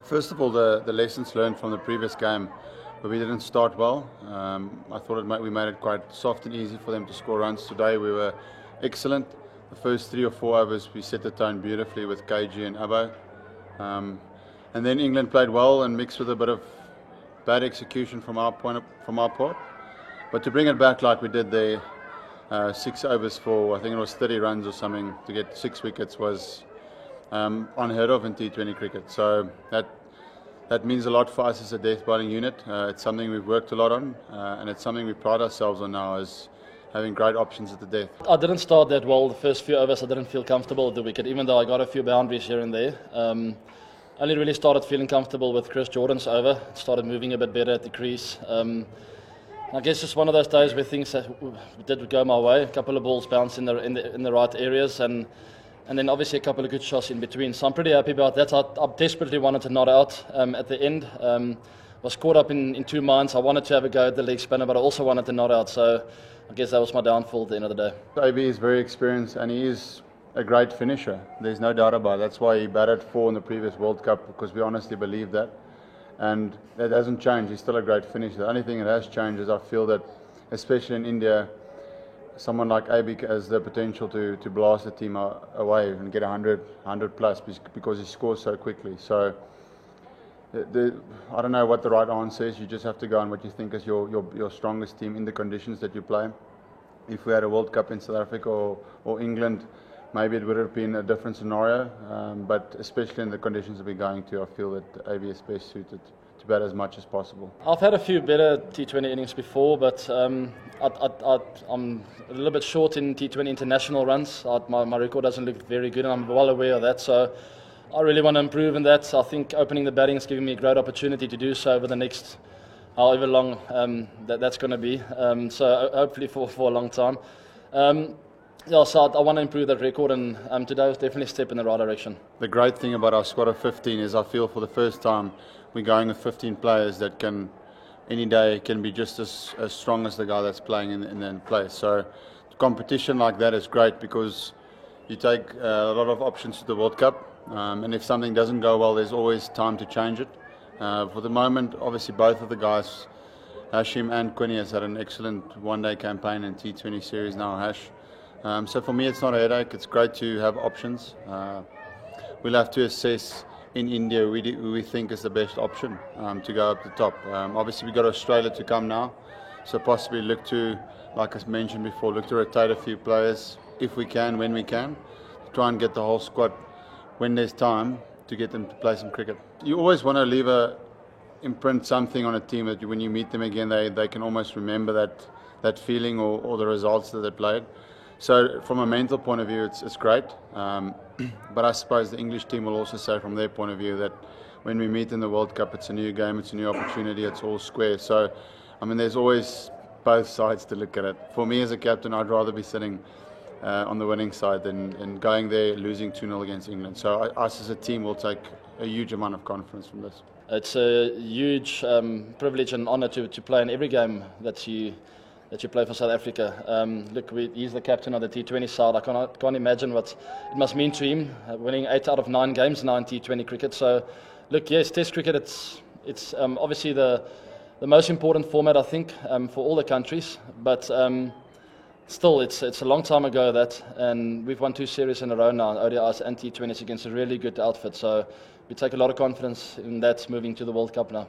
First of all, the lessons learned from the previous game, where we didn't start well. I thought we made it quite soft and easy for them to score runs. Today we were excellent. The first 3 or 4 overs we set the tone beautifully with KG and Abbo. And then England played well and mixed with a bit of bad execution from our part. But to bring it back like we did there, 6 overs for, I think it was 30 runs or something, to get 6 wickets was unheard of in T20 cricket. So that means a lot for us as a death bowling unit. It's something we've worked a lot on, and it's something we pride ourselves on now, as having great options at the death. I didn't start that well. The first few overs I didn't feel comfortable at the wicket, even though I got a few boundaries here and there. Only really started feeling comfortable with Chris Jordan's over. Started moving a bit better at the crease. I guess just one of those days where things did go my way. A couple of balls bounced in the right areas, and then obviously a couple of good shots in between. So I'm pretty happy about that. I desperately wanted to not out at the end. Was caught up in 2 minds. I wanted to have a go at the leg spinner, but I also wanted to not out. So I guess that was my downfall at the end of the day. AB is very experienced and he is a great finisher. There's no doubt about it. That's why he batted 4 in the previous World Cup, because we honestly believe that. And that hasn't changed. He's still a great finisher. The only thing that has changed is I feel that, especially in India, someone like AB has the potential to blast the team away and get 100 plus, because he scores so quickly. So I don't know what the right answer is. You just have to go on what you think is your strongest team in the conditions that you play. If we had a World Cup in South Africa or England, maybe it would have been a different scenario. But especially in the conditions that we're going to, I feel that AB is best suited to bat as much as possible. I've had a few better T20 innings before, but I'm a little bit short in T20 international runs. My record doesn't look very good, and I'm well aware of that. So I really want to improve in that. I think opening the batting is giving me a great opportunity to do so over the next however long that's going to be. So hopefully for a long time. So I want to improve that record, and today was definitely a step in the right direction. The great thing about our squad of 15 is I feel for the first time we're going with 15 players that can, any day, can be just as strong as the guy that's playing in the place. So competition like that is great, because you take a lot of options to the World Cup, and if something doesn't go well, there's always time to change it. For the moment, obviously both of the guys, Hashim and Quinny, has had an excellent one-day campaign in T20 series now, Hash. So for me, it's not a headache. It's great to have options. We'll have to assess in India who we think is the best option to go up the top. Obviously, we've got Australia to come now, so possibly look to, like I mentioned before, look to rotate a few players if we can, when we can, to try and get the whole squad, when there's time, to get them to play some cricket. You always want to imprint something on a team that when you meet them again, they can almost remember that feeling or the results that they played. So from a mental point of view, it's great. But I suppose the English team will also say from their point of view that when we meet in the World Cup, it's a new game, it's a new opportunity, it's all square. So, I mean, there's always both sides to look at it. For me as a captain, I'd rather be sitting on the winning side than going there losing 2-0 against England. So us as a team will take a huge amount of confidence from this. It's a huge privilege and honour to play in every game that you play for South Africa. Look, he's the captain of the T20 side. I can't imagine what it must mean to him, winning 8 out of 9 games now in T20 cricket. So, look, yes, Test cricket, it's obviously the most important format, I think, for all the countries. But still, it's a long time ago and we've won 2 series in a row now, ODIs and T20s, against a really good outfit. So we take a lot of confidence in that moving to the World Cup now.